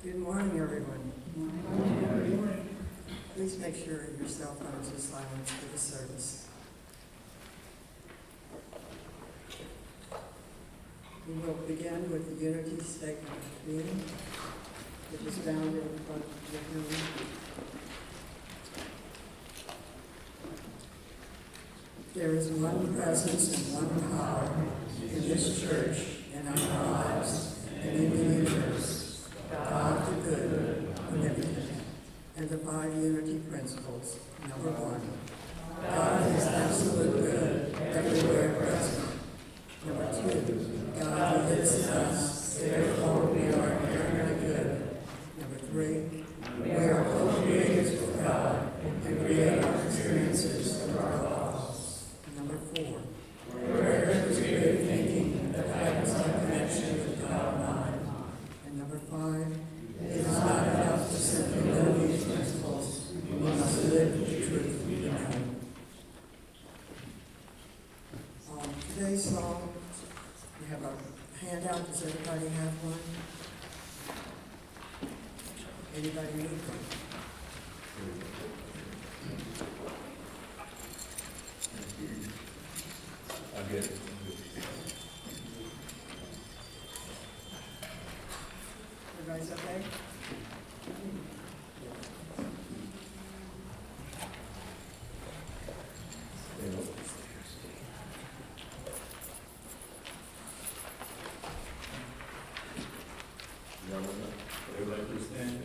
Good morning, everyone. Good morning. Please make sure your cell phones are silenced for the service. We will begin with the unity statement of the meeting, which is found in front of the room. There is one presence and one power in this church, in our lives, and in the universe. God the good, omnipotent, and the five unity principles. Number one, God is absolute good, everywhere present. Number two, God lives in us, therefore we are inherently good. Number three, we are co-creators with God and create our experiences through our thoughts. Number four, prayer is great thinking that heightens our connection with God mind. And number five, it is not enough to simply know these principles. We must live the truth we know. Today's song, we have a handout. Does everybody have one? Anybody need one? I get it. Everybody's okay? Everybody please stand.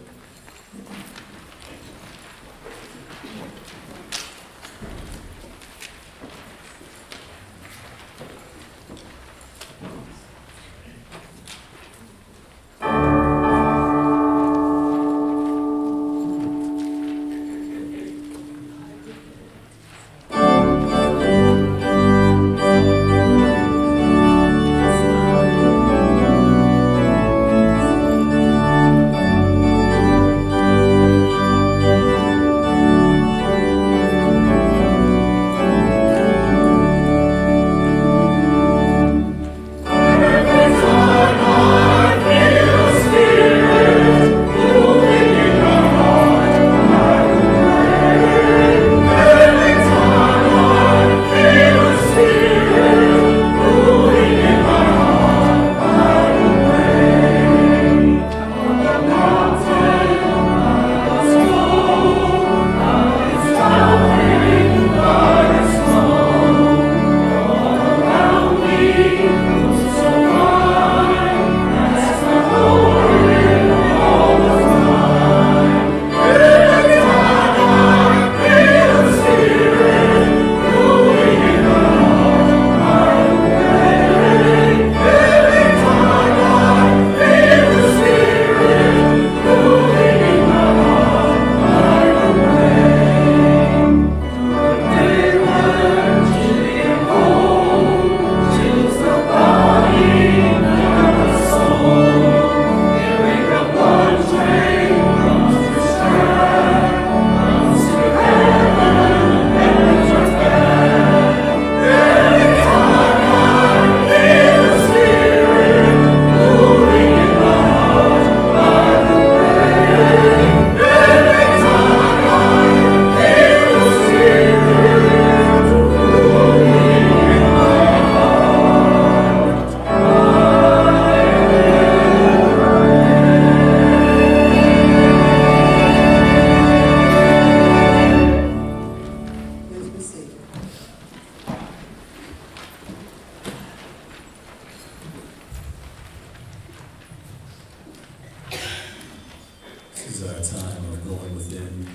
This is our time of going within,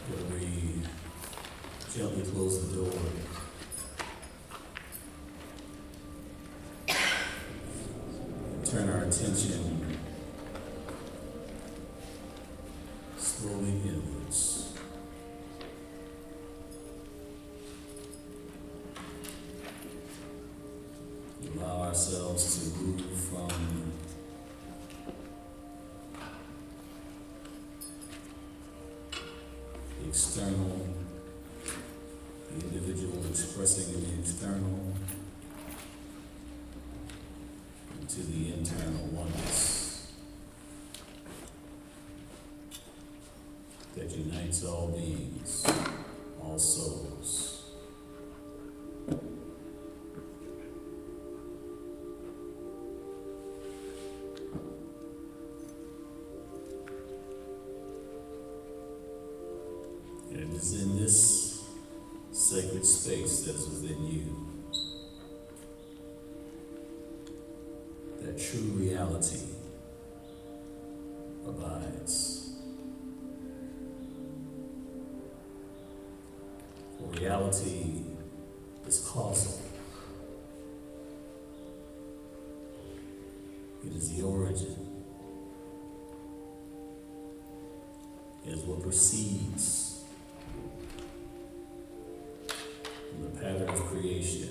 where we gently close the door. Turn our attention slowly inwards. Allow ourselves to move from the external, the individual expressing in the external, to the internal oneness that unites all beings, all souls. And it is in this sacred space that is within you that true reality abides. For reality is causal. It is the origin. It is what proceeds from the pattern of creation.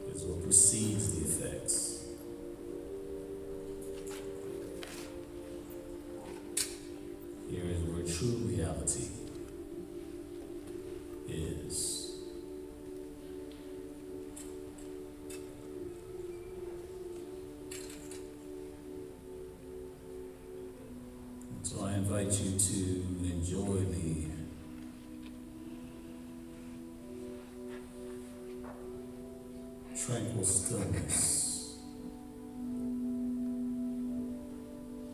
It is what precedes the effects. Here is where true reality is. So I invite you to enjoy the tranquil stillness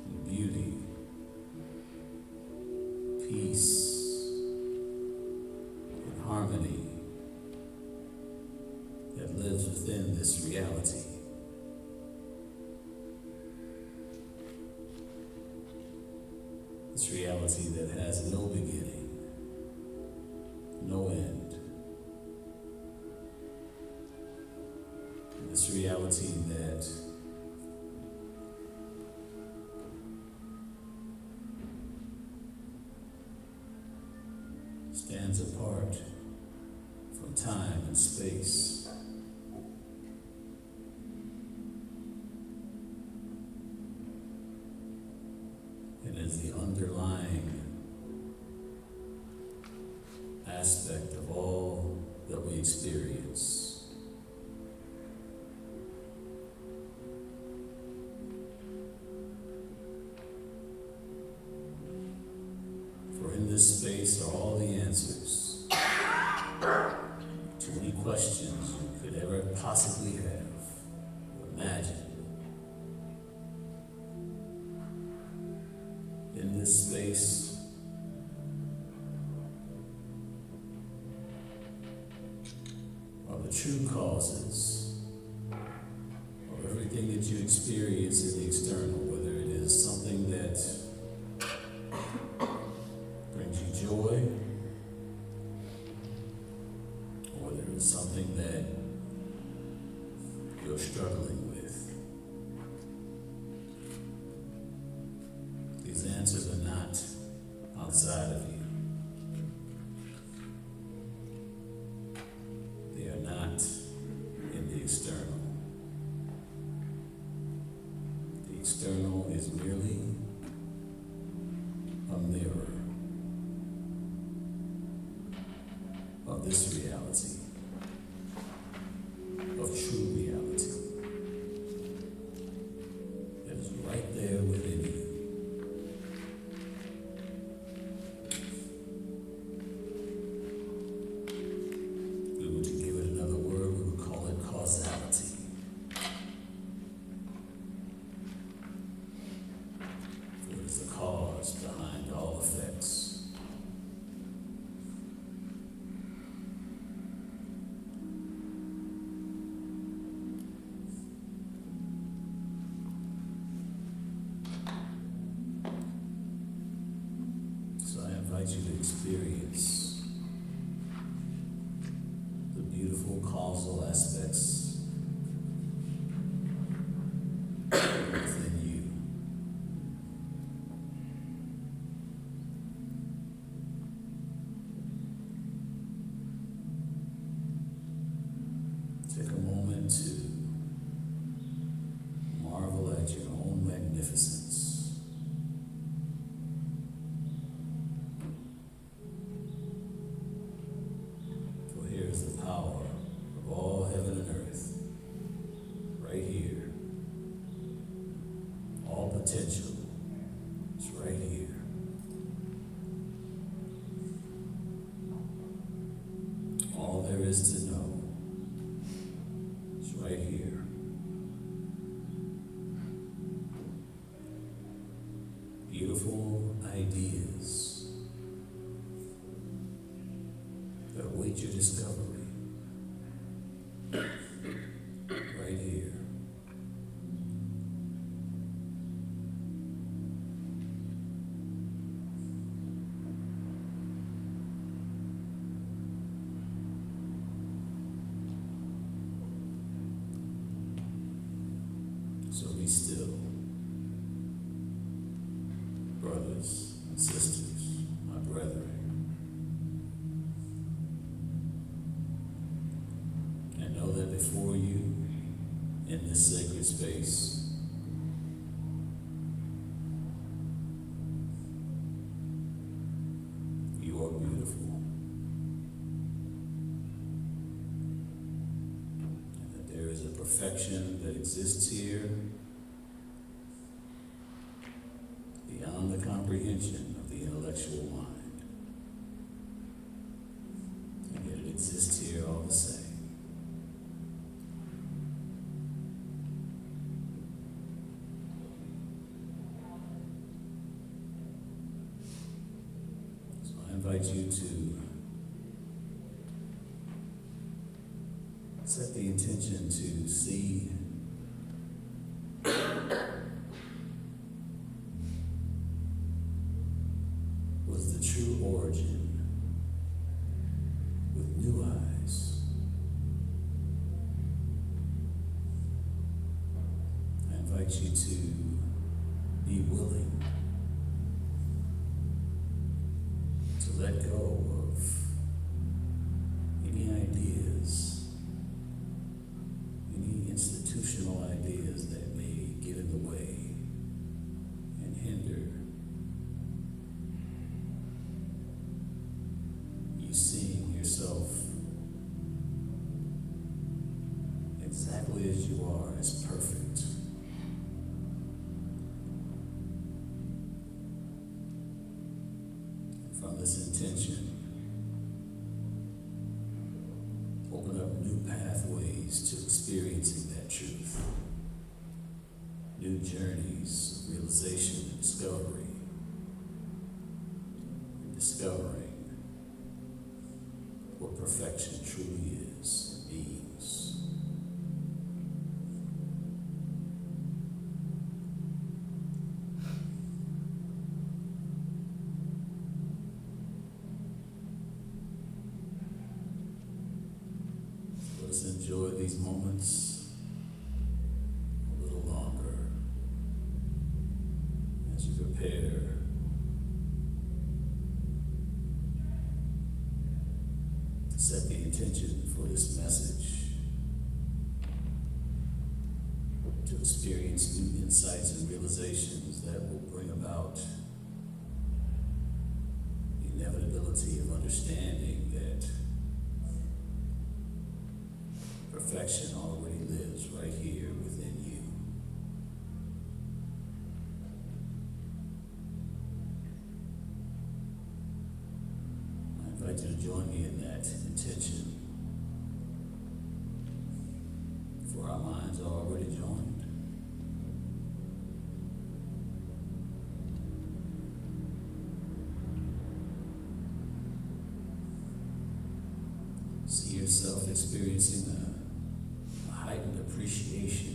and beauty, peace, and harmony that lives within this reality. This reality that has no beginning, no end. This reality that stands apart from time and space. And is the underlying aspect of all that we experience. For in this space are all the answers to any questions you could ever possibly have or imagine. In this space are the true causes of everything that you experience in the external, whether it is something that brings you joy, or whether it's something that you're struggling with. These answers are not outside of you. They are not in the external. The external is merely a mirror of this reality, of true reality, that is right there within you. To give it another word, we would call it causality. For it is the cause behind all effects. So I invite you to experience the beautiful causal aspects within you. Take a moment to marvel at your own magnificence. For here is the power of all heaven and earth beautiful ideas that await your discovery right here. So be still, brothers and sisters, my brethren, and know that before you, in this sacred space, you are beautiful, and that there is a perfection that exists here beyond the comprehension of the intellectual mind, and yet it exists here all the same. So I invite you to set the intention to see was the true origin with new eyes. I invite you to be willing to let go of any ideas, any institutional ideas that may get in the way and hinder you seeing yourself exactly as you are, as perfect. And from this intention, open up new pathways to experiencing that truth, new journeys of realization and discovery, and discovering what perfection truly is and means. Let us enjoy these moments a little longer as you prepare to set the intention for this message, to experience new insights and realizations that will bring about the inevitability of understanding that perfection already lives right here within you. I invite you to join me in that intention, for our minds are already joined. See yourself experiencing a heightened appreciation,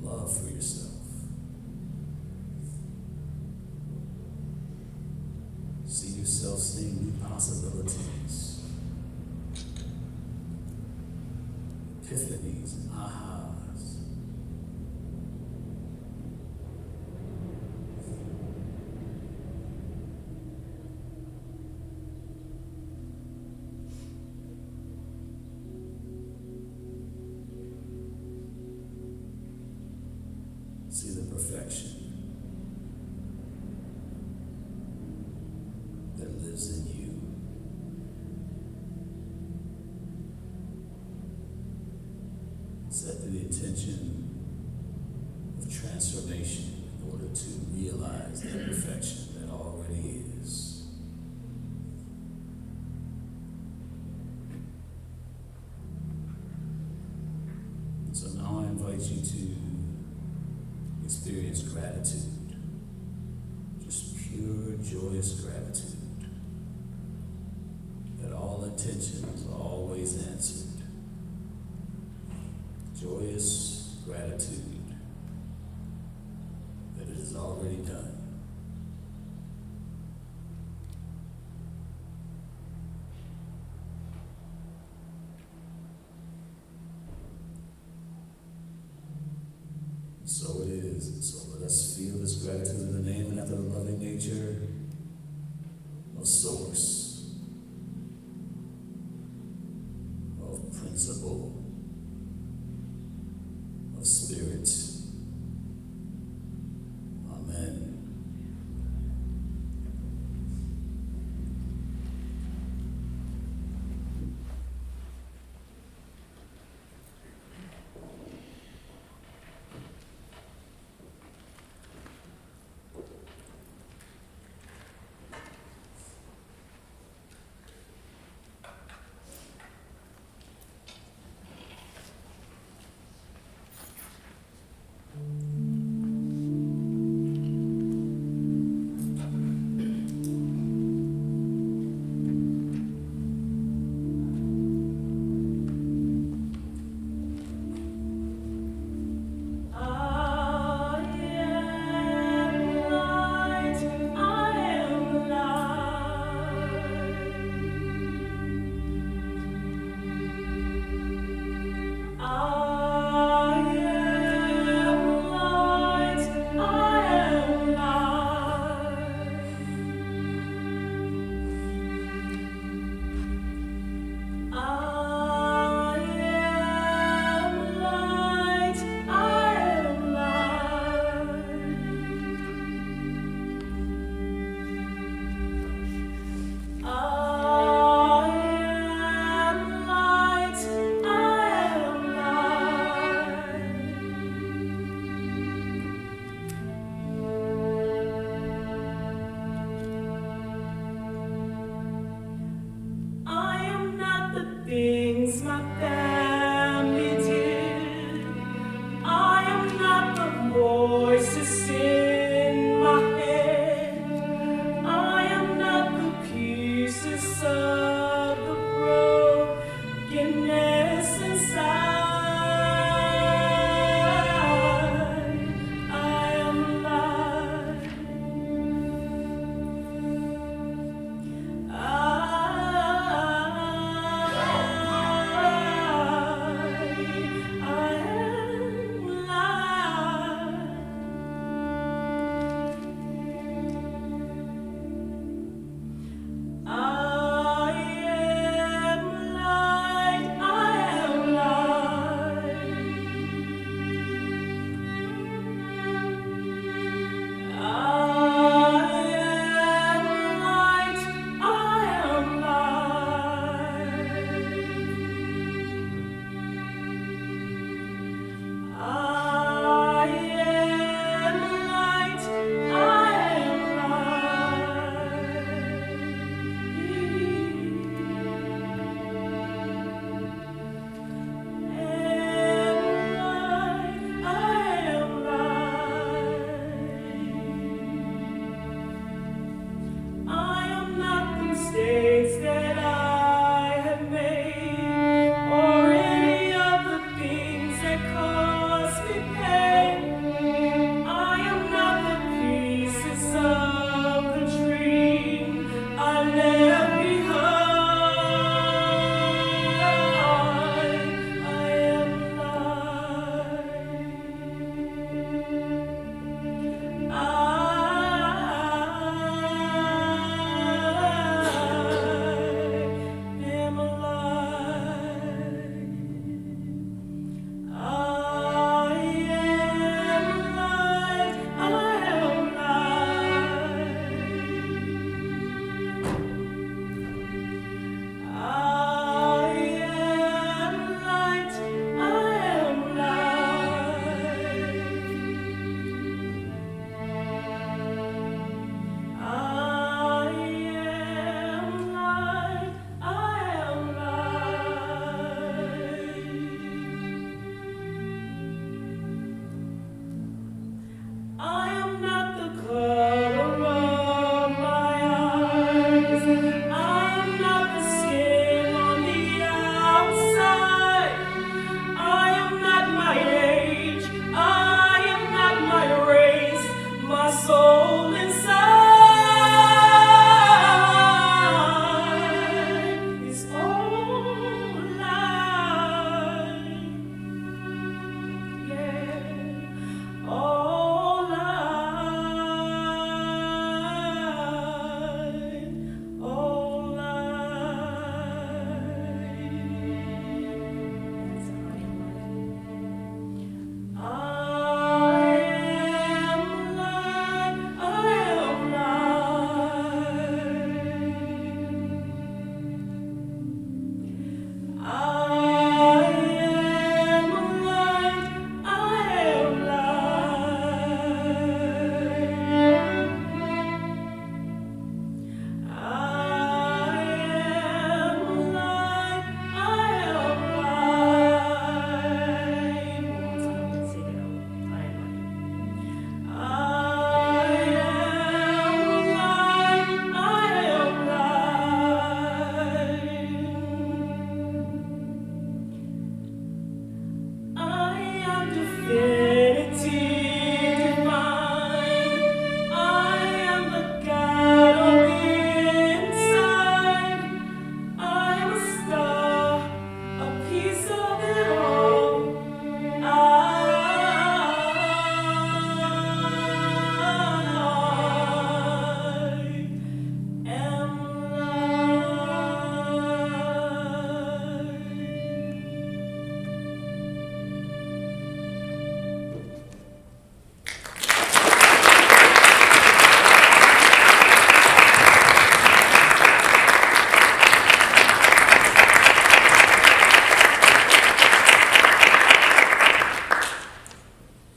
love for yourself. See yourself seeing new possibilities, epiphanies and ahas. See the perfection that lives in you. Set the intention of transformation in order to realize that perfection that already is. So now I invite invite you to experience gratitude, just pure, joyous gratitude, that all intentions are always answered. Joyous gratitude that it is already done. So it is. So let us feel this gratitude in the name and after the loving nature of Source, of Principle, of Spirit. Amen. Things my family did. I am not the voices in my head. I am not the pieces of the brokenness inside. I am alive. I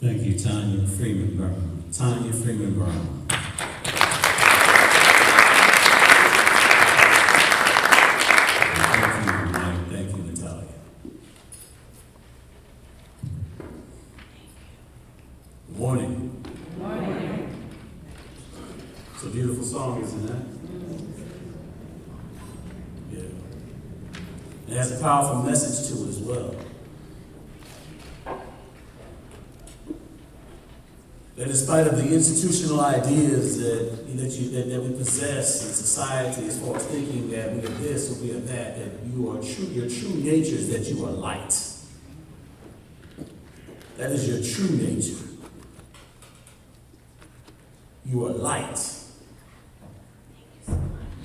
Thank you, Tanya Freeman Brown. Tanya Freeman Brown. Thank you, Mike. Thank you, Natalia. Good morning. Good morning. It's a beautiful song, isn't it? Yeah. It has a powerful message to it as well. That in spite of the institutional ideas that we possess in society, as far as thinking that we are this or we are that you are true, your true nature is that you are light. That is your true nature. You are light.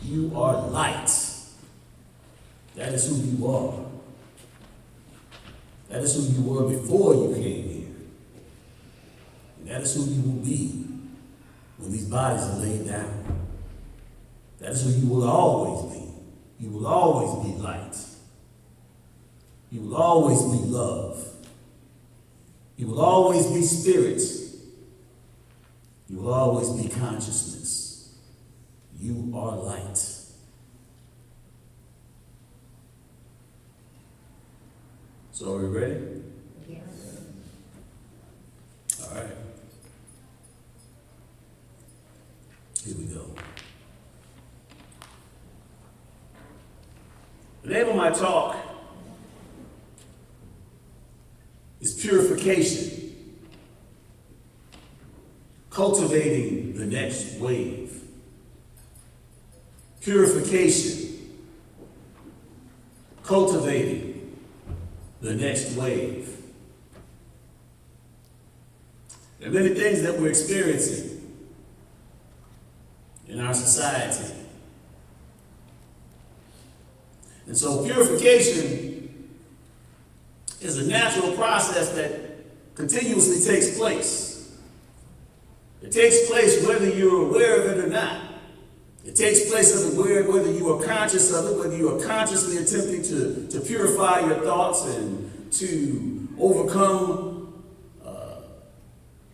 You are light. That is who you are. That is who you were before you came here. That is who you will be when these bodies are laid down. That is who you will always be. You will always be light. You will always be love. You will always be spirit. You will always be consciousness. You are light. So are we ready? Yes. All right. Here we go. The name of my talk is Purification. Cultivating the next wave. Purification. Cultivating the next wave. There are many things that we're experiencing in our society. And so purification is a natural process that continuously takes place. It takes place whether you're aware of it or not. It takes place whether you are conscious of it, whether you are consciously attempting to purify your thoughts and to overcome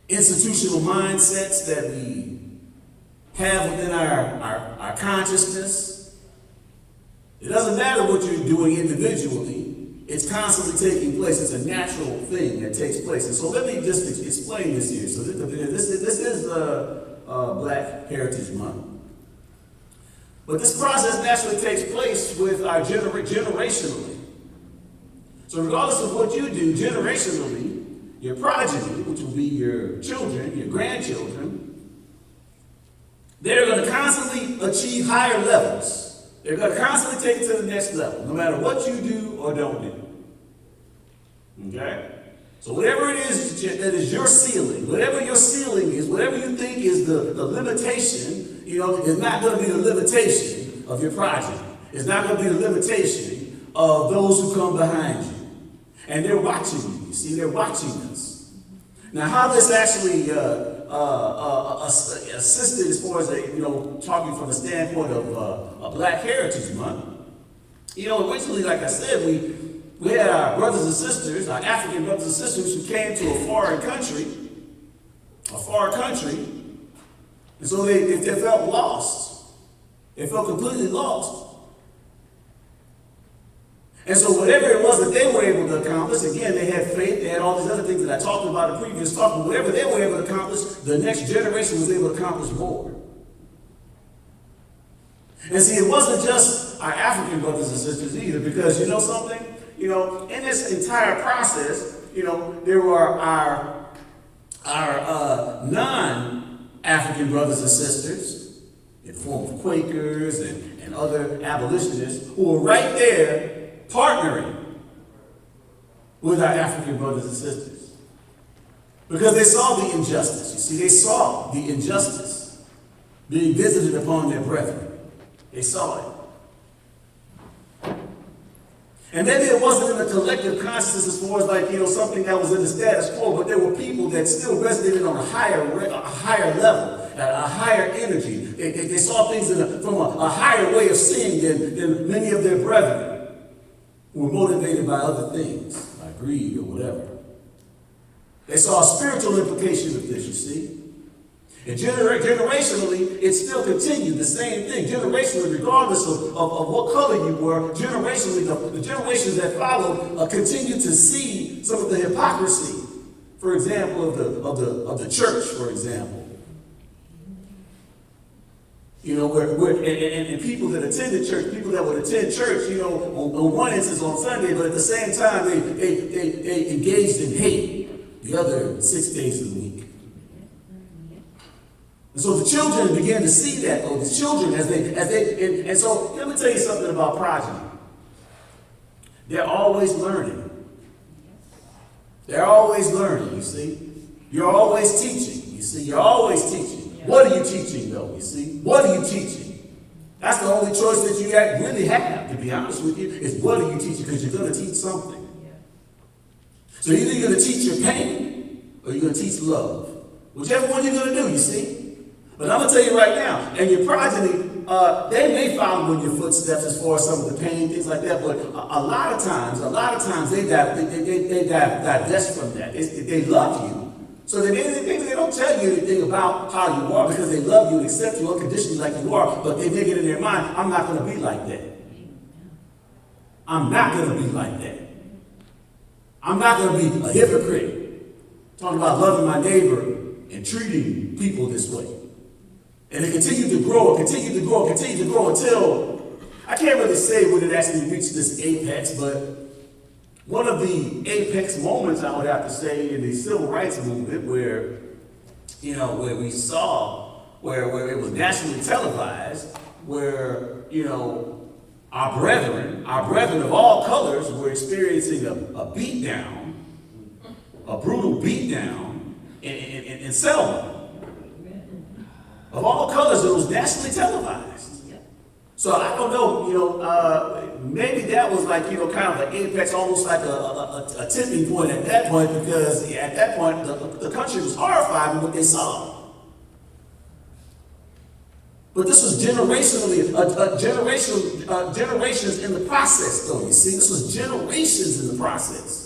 institutional mindsets that we have within our consciousness. It doesn't matter what you're doing individually. It's constantly taking place. It's a natural thing that takes place. And so let me just explain this here. So this is Black Heritage Month. But this process naturally takes place with our generationally. So regardless of what you do generationally, your progeny, which will be your children, your grandchildren, they're going to constantly achieve higher levels. They're going to constantly take it to the next level, no matter what you do or don't do. Okay? So whatever it is that is your ceiling, whatever your ceiling is, whatever you think is the limitation, is not going to be the limitation of your progeny. It's not going to be the limitation of those who come behind you. And they're watching you. You see, they're watching us. Now, how this actually assisted as far as, talking from the standpoint of Black Heritage Month, Originally, like I said, we had our brothers and sisters, our African brothers and sisters who came to a foreign country, and so they felt lost. They felt completely lost. And so whatever it was that they were able to accomplish, again, they had faith, they had all these other things that I talked about in the previous talk, but whatever they were able to accomplish, the next generation was able to accomplish more. And see, it wasn't just our African brothers and sisters either, because you know something? In this entire process, there were our non-African brothers and sisters, in the form of Quakers and other abolitionists, who were right there partnering with our African brothers and sisters. Because they saw the injustice. You see, they saw the injustice being visited upon their brethren. They saw it. And maybe it wasn't in the collective consciousness as far as something that was in the status quo, but there were people that still resonated on a higher level, a higher energy. They saw things from a higher way of seeing than many of their brethren who were motivated by other things, by greed or whatever. They saw a spiritual implication of this, you see. And generationally, it still continued the same thing. Generationally, regardless of what color you were, generationally, the generations that followed continued to see some of the hypocrisy, for example, of the church, for example. And people that attended church, people that would attend church, on one instance on Sunday, but at the same time, they engaged in hate the other 6 days of the week. And so the children began to see that, though. The children, and so let me tell you something about progeny. They're always learning. They're always learning, you see. You're always teaching, you see. You're always teaching. What are you teaching, though, you see? What are you teaching? That's the only choice that you really have, to be honest with you, is what are you teaching? Because you're going to teach something. So either you're going to teach your pain, or you're going to teach love. Whichever one you're going to do, you see. But I'm going to tell you right now, and your progeny, they may follow in your footsteps as far as some of the pain, things like that, but a lot of times, they divest from that. They love you. So they don't tell you anything about how you are because they love you and accept you unconditionally like you are, but they make it in their mind, I'm not going to be like that. I'm not going to be like that. I'm not going to be a hypocrite, talking about loving my neighbor and treating people this way. And it continued to grow until, I can't really say when it actually reached this apex, but one of the apex moments, I would have to say, in the civil rights movement where we saw, where it was nationally televised, where, our brethren of all colors were experiencing a beatdown, a brutal beatdown in Selma. Of all colors, it was nationally televised. So I don't know, maybe that was like, kind of an apex, almost like a tipping point at that point, because at that point, the country was horrified with what they saw. But this was generations in the process, though, you see. This was generations in the process.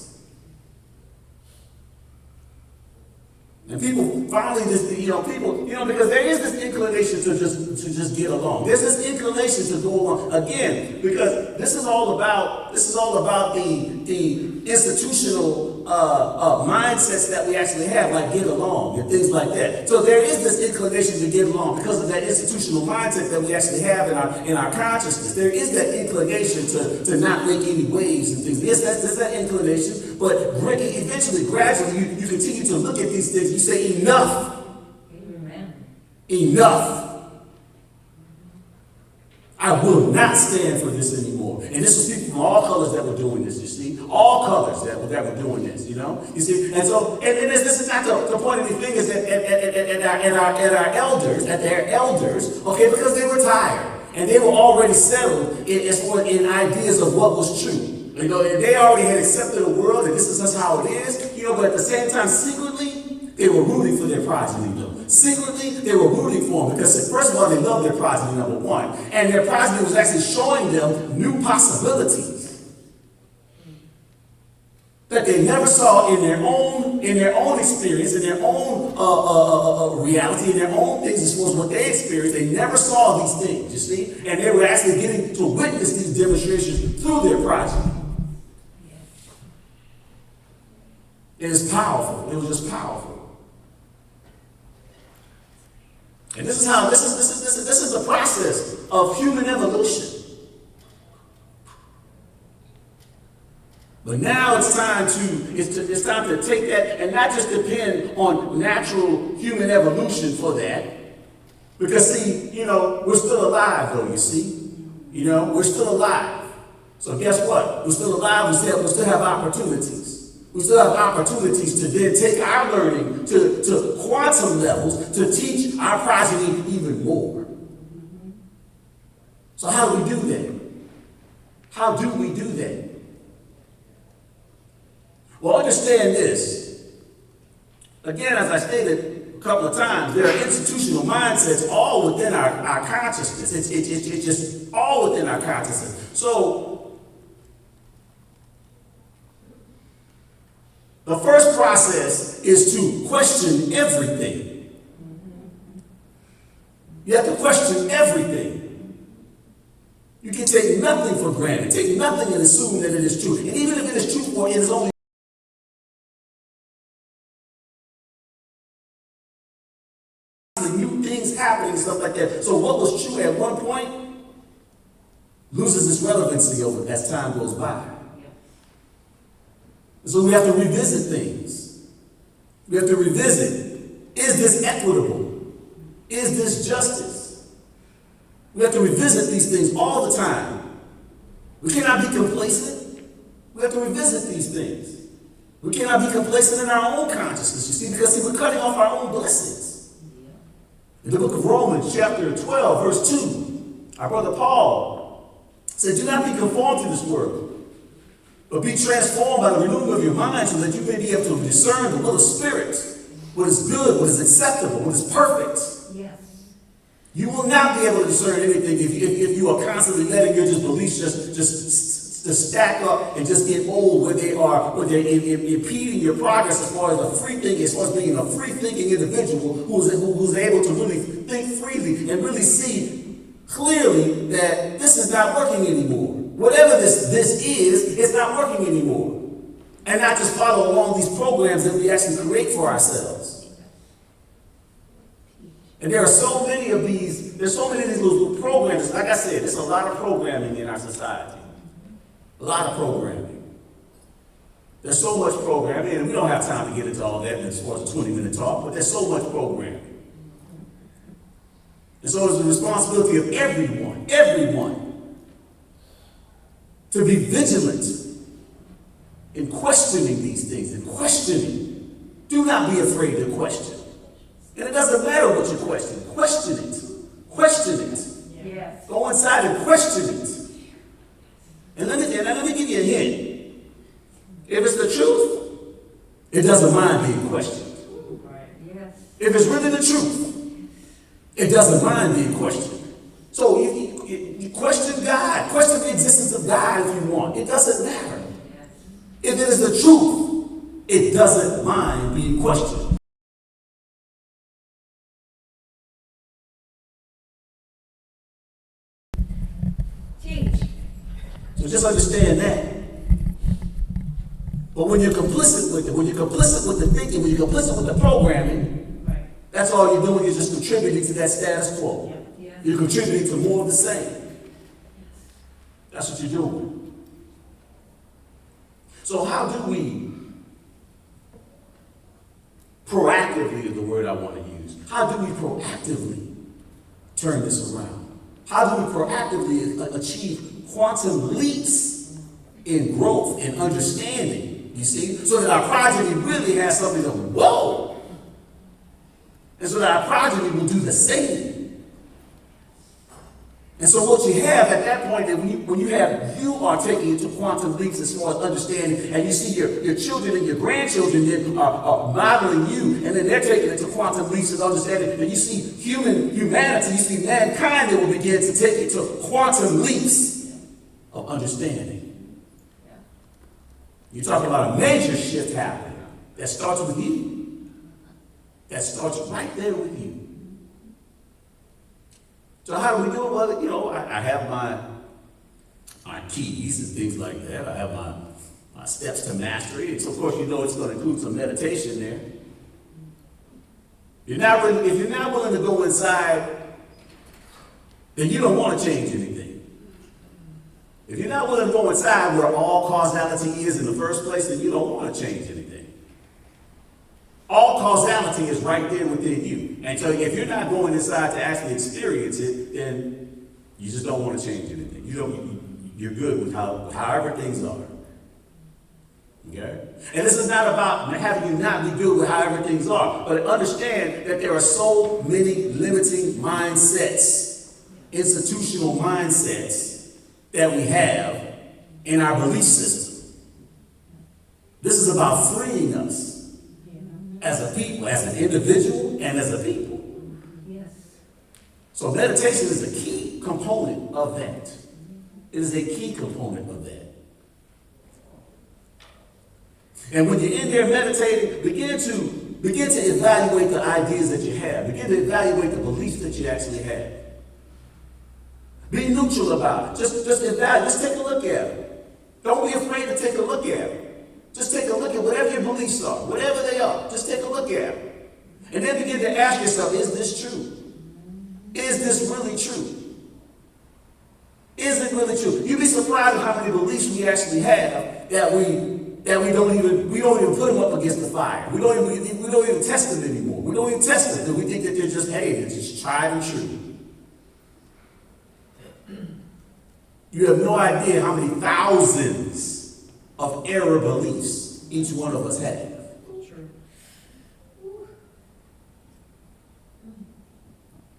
And people finally just, because there is this inclination to just get along. There's this inclination to go along again, because this is all about the institutional mindsets that we actually have, like get along and things like that. So there is this inclination to get along because of that institutional mindset that we actually have in our consciousness. There is that inclination to not make any waves and things. There's that inclination, but eventually, gradually, you continue to look at these things. You say, enough. Amen. Enough. I will not stand for this anymore. And this was people from all colors that were doing this, you see. All colors that were doing this, You see. And so, and this is not to point any fingers at our elders, at their elders, okay, because they were tired. And they were already settled in ideas of what was true. And they already had accepted the world, and this is just how it is. But at the same time, secretly, they were rooting for their progeny, though. Secretly, they were rooting for them because, first of all, they loved their progeny, number one. And their progeny was actually showing them new possibilities that they never saw in their own experience, in their own reality, in their own things as far as what they experienced. They never saw these things, you see? And they were actually getting to witness these demonstrations through their progeny. It is powerful. It was just powerful. And this is the process of human evolution. But now it's time to take that and not just depend on natural human evolution for that. Because see, we're still alive though, you see. We're still alive. So guess what? We're still alive, we still have opportunities. We still have opportunities to then take our learning to quantum levels to teach our progeny even more. So how do we do that? How do we do that? Well, understand this. Again, as I stated a couple of times, there are institutional mindsets all within our consciousness. It's just all within our consciousness. So, the first process is to question everything. You have to question everything. You can take nothing for granted. Take nothing and assume that it is true. And even if it is true, or it is only new things happening and stuff like that. So what was true at one point loses its relevancy over as time goes by. So we have to revisit things. We have to revisit. Is this equitable? Is this justice? We have to revisit these things all the time. We cannot be complacent. We have to revisit these things. We cannot be complacent in our own consciousness, you see, because we're cutting off our own blessings. In the book of Romans, chapter 12, verse 2, our brother Paul said, do not be conformed to this world, but be transformed by the renewing of your mind so that you may be able to discern the will of Spirit, what is good, what is acceptable, what is perfect. Yes. You will not be able to discern anything if you are constantly letting your beliefs just stack up and just get old where they're impeding your progress as far as a free thinking, as far as being a free thinking individual who's able to really think freely and really see clearly that this is not working anymore. Whatever this is, it's not working anymore. And not just follow along these programs that we actually create for ourselves. And there are so many of these little programs. Like I said, there's a lot of programming in our society. A lot of programming. There's so much programming, and we don't have time to get into all that as far as a 20-minute talk, but there's so much programming. And so it's the responsibility of everyone, to be vigilant in questioning these things, in questioning. Do not be afraid to question. And it doesn't matter what you question. Question it. Question it. Yes. Go inside and question it. And let me give you a hint. If it's the truth, it doesn't mind being questioned. Right. Yes. If it's really the truth, it doesn't mind being questioned. So you question God, question the existence of God if you want. It doesn't matter. Yes. If it is the truth, it doesn't mind being questioned. So just understand that. But when you're complicit with it, when you're complicit with the thinking, when you're complicit with the programming, Right. that's all you're doing is just contributing to that status quo. Yeah. You're contributing to more of the same. That's what you're doing. So how do we proactively, is the word I want to use, how do we proactively turn this around? How do we proactively achieve quantum leaps in growth and understanding, you see, so that our progeny really has something to, whoa, and so that our progeny will do the same. And so what you have at that point, is when you are taking it to quantum leaps as far as understanding, and you see your children and your grandchildren then are modeling you, and then they're taking it to quantum leaps of understanding, and you see humanity, you see mankind that will begin to take it to quantum leaps of understanding. You're talking about a major shift happening that starts with you. That starts right there with you. So how do we do it? Well, I have my keys and things like that. I have my steps to mastery. And so, of course, it's going to include some meditation there. If you're not willing to go inside, then you don't want to change anything. If you're not willing to go inside where all causality is in the first place, then you don't want to change anything. All causality is right there within you. And so if you're not going inside to actually experience it, then you just don't want to change anything. You're good with however things are. Okay? And this is not about having you not be good with however things are, but understand that there are so many limiting mindsets, institutional mindsets that we have in our belief system. This is about freeing us as a people, as an individual, and as a people. Yes. So meditation is a key component of that. It is a key component of that. And when you're in there meditating, begin to evaluate the ideas that you have. Begin to evaluate the beliefs that you actually have. Be neutral about it. Just evaluate. Just take a look at it. Don't be afraid to take a look at it. Just take a look at whatever your beliefs are, whatever they are. Just take a look at them. And then begin to ask yourself, is this true? Is this really true? Is it really true? You'd be surprised at how many beliefs we actually have that we don't even put them up against the fire. We don't even test them anymore. We don't even test them. We think that they're just tried and true. You have no idea how many thousands of error beliefs each one of us have. True.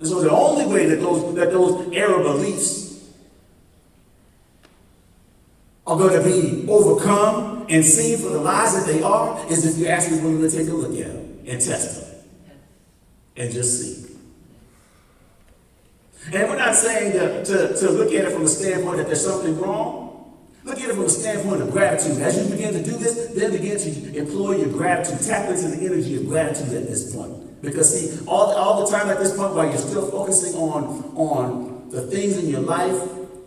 And so the only way that those error beliefs are going to be overcome and seen for the lies that they are is if you're actually willing to take a look at them and test them and just see. And we're not saying to look at it from the standpoint that there's something wrong. Look at it from the standpoint of gratitude. As you begin to do this, then begin to employ your gratitude. Tap into the energy of gratitude at this point. Because see, all the time at this point, while you're still focusing on the things in your life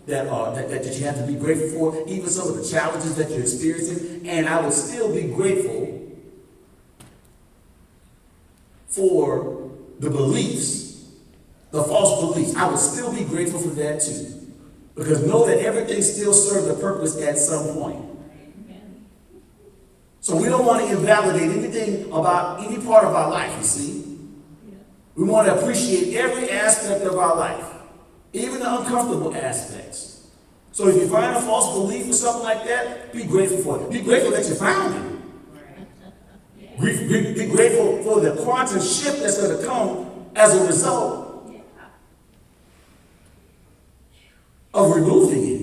that you have to be grateful for, even some of the challenges that you're experiencing, and I would still be grateful for the beliefs, the false beliefs. I would still be grateful for that too. Because know that everything still serves a purpose at some point. So we don't want to invalidate anything about any part of our life, you see. We want to appreciate every aspect of our life, even the uncomfortable aspects. So if you find a false belief or something like that, be grateful for it. Be grateful that you found it. Be grateful for the quantum shift that's going to come as a result of removing it.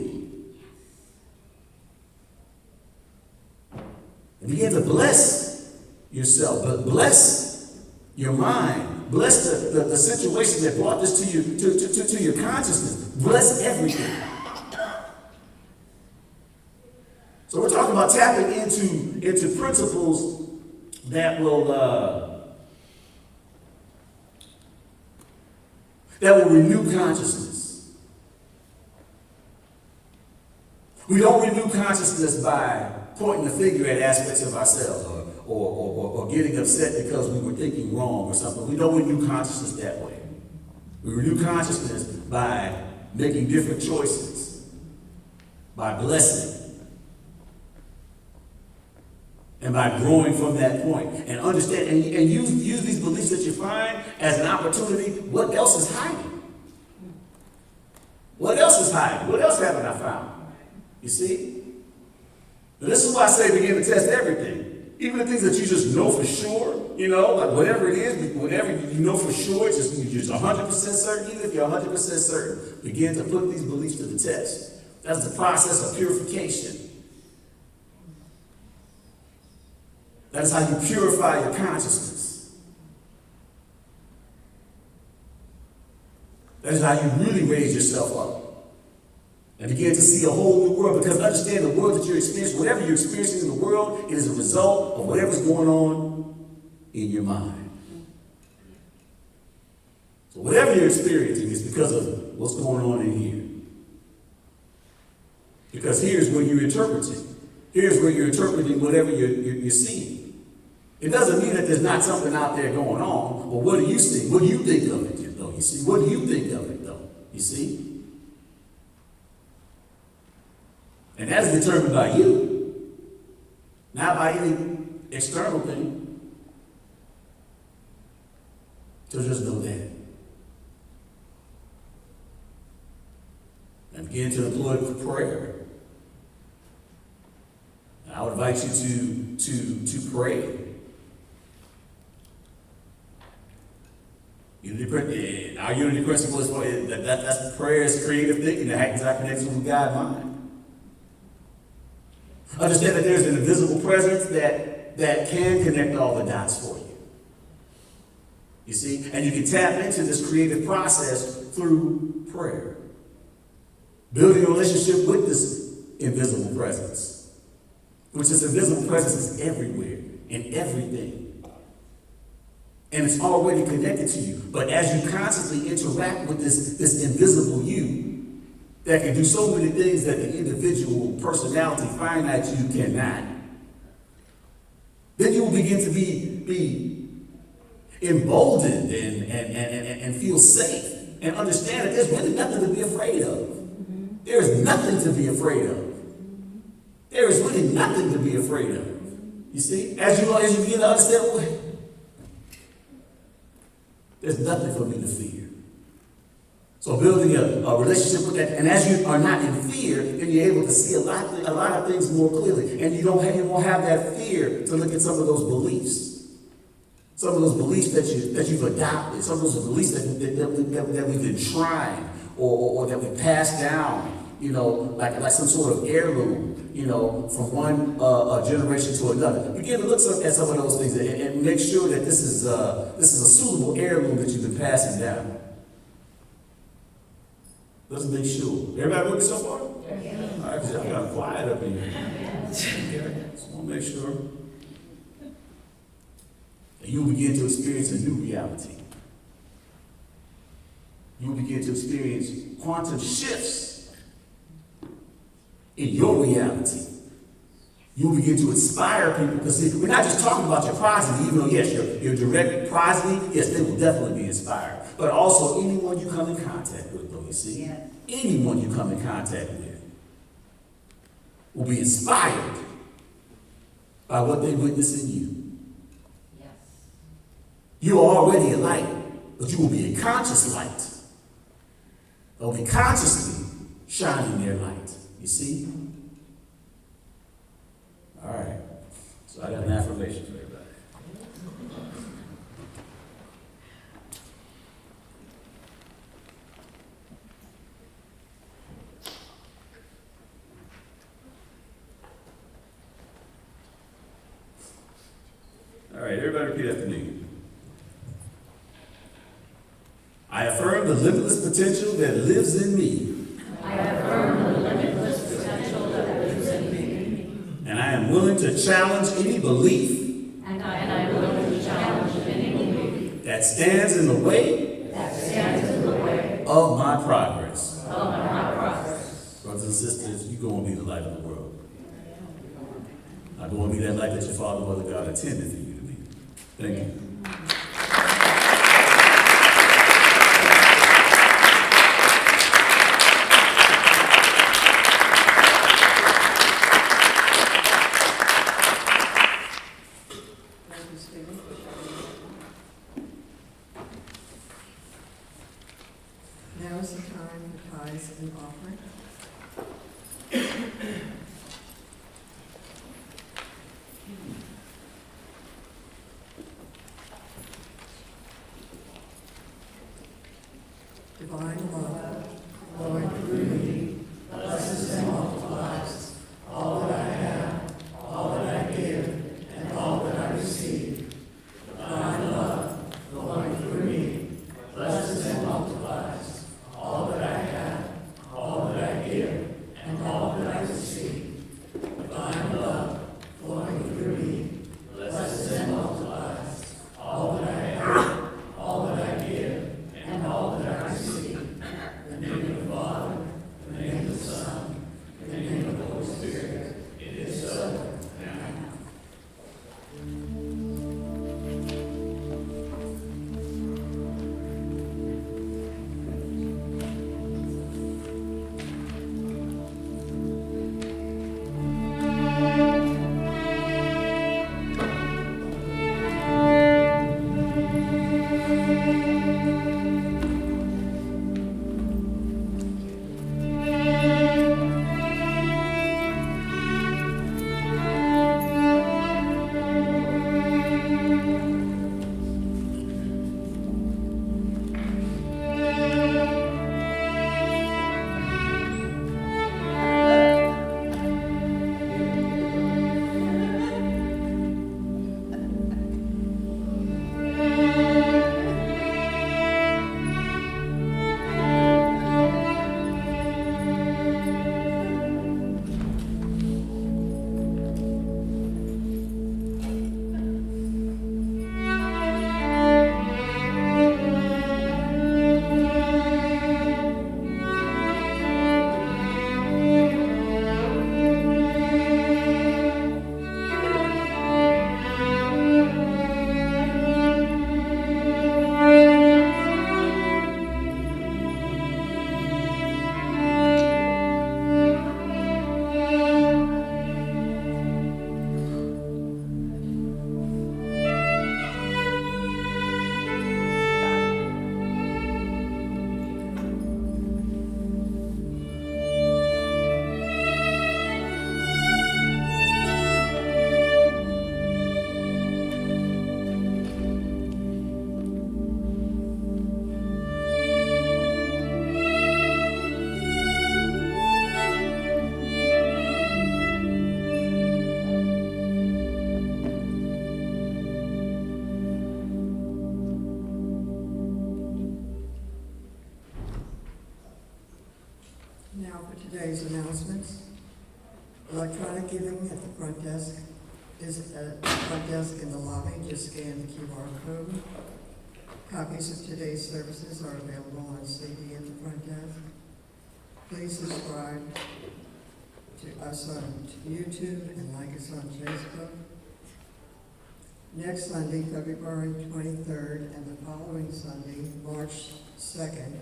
And begin to bless yourself, but bless your mind. Bless the situation that brought this to your consciousness. Bless everything. So we're talking about tapping into principles that will renew consciousness. We don't renew consciousness by pointing the finger at aspects of ourselves or getting upset because we were thinking wrong or something. We don't renew consciousness that way. We renew consciousness by making different choices, by blessing, and by growing from that point. And understand and use these beliefs that you find as an opportunity. What else is hiding? What else is hiding? What else haven't I found? You see? Now, this is why I say begin to test everything. Even the things that you just know for sure, you know, like whatever it is, whatever you know for sure, it's just you're just 100% certain. Even if you're 100% certain, begin to put these beliefs to the test. That's the process of purification. That is how you purify your consciousness. That is how you really raise yourself up and begin to see a whole new world. Because understand the world that you're experiencing, whatever you're experiencing in the world, it is a result of whatever's going on in your mind. So whatever you're experiencing is because of what's going on in here. Because here's where you're interpreting. Here's where you're interpreting whatever you're seeing. It doesn't mean that there's not something out there going on, but what do you see? What do you think of it, though? You see? What do you think of it, though? You see? And that is determined by you, not by any external thing. So just know that. And begin to employ prayer. And I would invite you to pray. Our unity principle is that's prayer is creative thinking that happens our connection with God mind. Understand that there's an invisible presence that can connect all the dots for you. You see? And you can tap into this creative process through prayer. Building a relationship with this invisible presence. Which this invisible presence is everywhere, in everything. And it's already connected to you. But as you constantly interact with this invisible you, that can do so many things that the individual personality finite you cannot, then you will begin to be emboldened and feel safe and understand that there's really nothing to be afraid of. There is nothing to be afraid of. There is really nothing to be afraid of. You see? As you begin to understand, there's nothing for me to fear. So building a relationship with that, and as you are not in fear, then you're able to see a lot of things more clearly. And you won't have that fear to look at some of those beliefs. Some of those beliefs that you've adopted, some of those beliefs that we've been trying or that we passed down, you know, like some sort of heirloom, you know, from one generation to another. Begin to look at some of those things and make sure that this is a suitable heirloom that you've been passing down. Let's make sure. Everybody with me so far? Yeah. All right, I got quiet up in here. Just want to make sure. And you'll begin to experience a new reality. You'll begin to experience quantum shifts in your reality. You'll begin to inspire people, because we're not just talking about your progeny, even though, yes, your direct progeny, yes, they will definitely be inspired. But also anyone you come in contact with, though, you see? Yeah. Anyone you come in contact with will be inspired by what they witness in you. Yes. You are already a light, but you will be a conscious light. They'll be consciously shining their light, you see? All right, so I got an affirmation for everybody. All right, everybody repeat after me. I affirm the limitless potential that lives in me. I affirm the limitless potential that lives in me. And I am willing to challenge any belief. And I am willing to challenge any belief that stands in the way. Of my progress. Brothers and sisters, you're going to be the light of the world. I'm going to be that light that your Father, Mother, God intended for you to be. Thank you. Now is the time for tithes and offering. today's announcements. Electronic giving at the front desk is at the front desk in the lobby. Just scan the QR code. Copies of today's services are available on CD at the front desk. Please subscribe to us on YouTube and like us on Facebook. Next Sunday, February 23rd, and the following Sunday, March 2nd,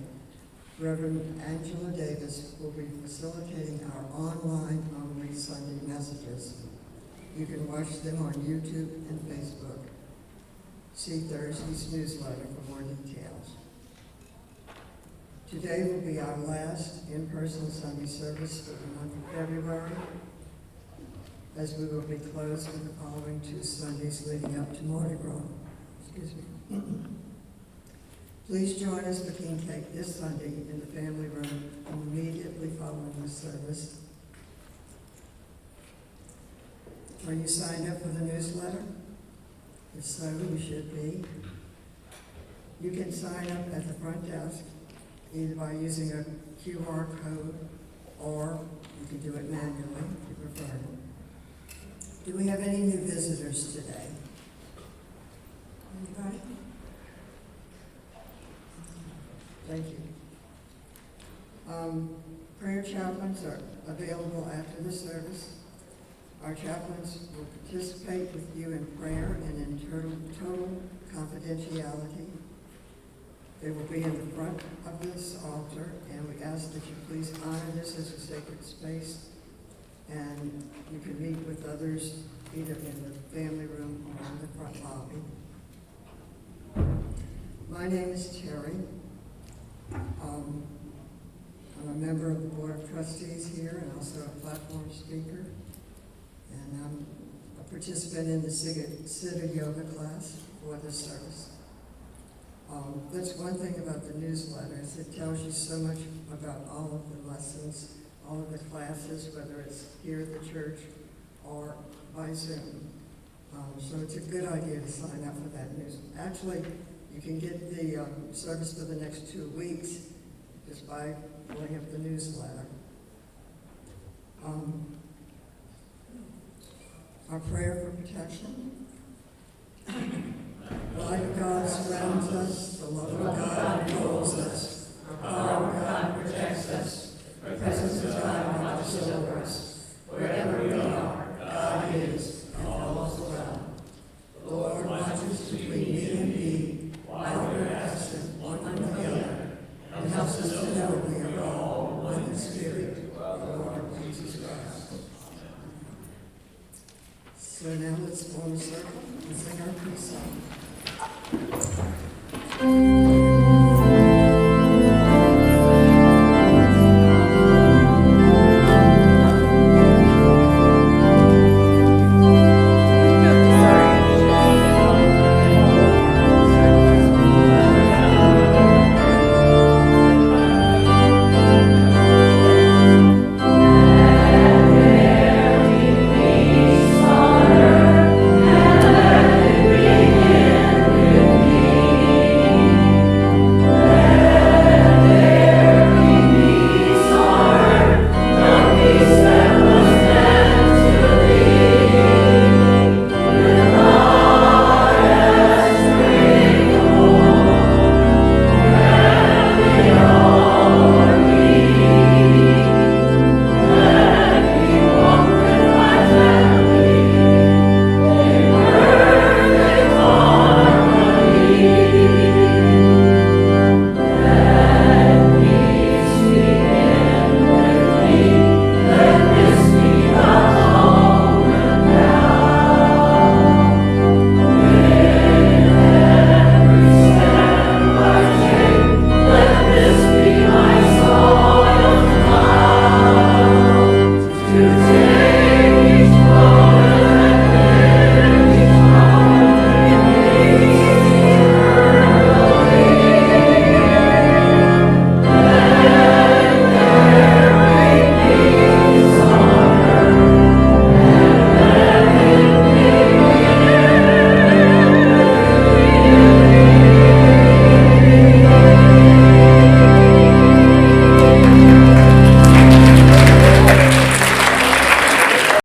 Reverend Angela Davis will be facilitating our online-only Sunday messages. You can watch them on YouTube and Facebook. See Thursday's newsletter for more details. Today will be our last in-person Sunday service for the month of February, as we will be closed for the following 2 Sundays leading up to Mardi Gras. Excuse me. Please join us for King Cake this Sunday in the family room immediately following the service. Are you signed up for the newsletter? If so, you should be. You can sign up at the front desk either by using a QR code or you can do it manually if you prefer. Do we have any new visitors today? Anybody? Thank you. Prayer chaplains are available after the service. Our chaplains will participate with you in prayer and in total confidentiality. They will be in the front of this altar, and we ask that you please honor this as a sacred space, and you can meet with others either in the family room or in the front lobby. My name is Terry. I'm a member of the Board of Trustees here and also a platform speaker. And I'm a participant in the Siddha Yoga class for this service. That's one thing about the newsletter, is it tells you so much about all of the lessons, all of the classes, whether it's here at the church or by Zoom. So it's a good idea to sign up for that news. Actually, you can get the service for the next 2 weeks just by pulling up the newsletter. Our prayer for protection. The light of God surrounds us, the love of God enfolds us, the power of God protects us, the presence of God watches over us. Wherever we are, God is and follows around. The Lord watches between me and thee, while we are absent one from the other, and helps us to know we are all one in spirit, the Lord Jesus Christ. So now let's form a circle and sing our peace song.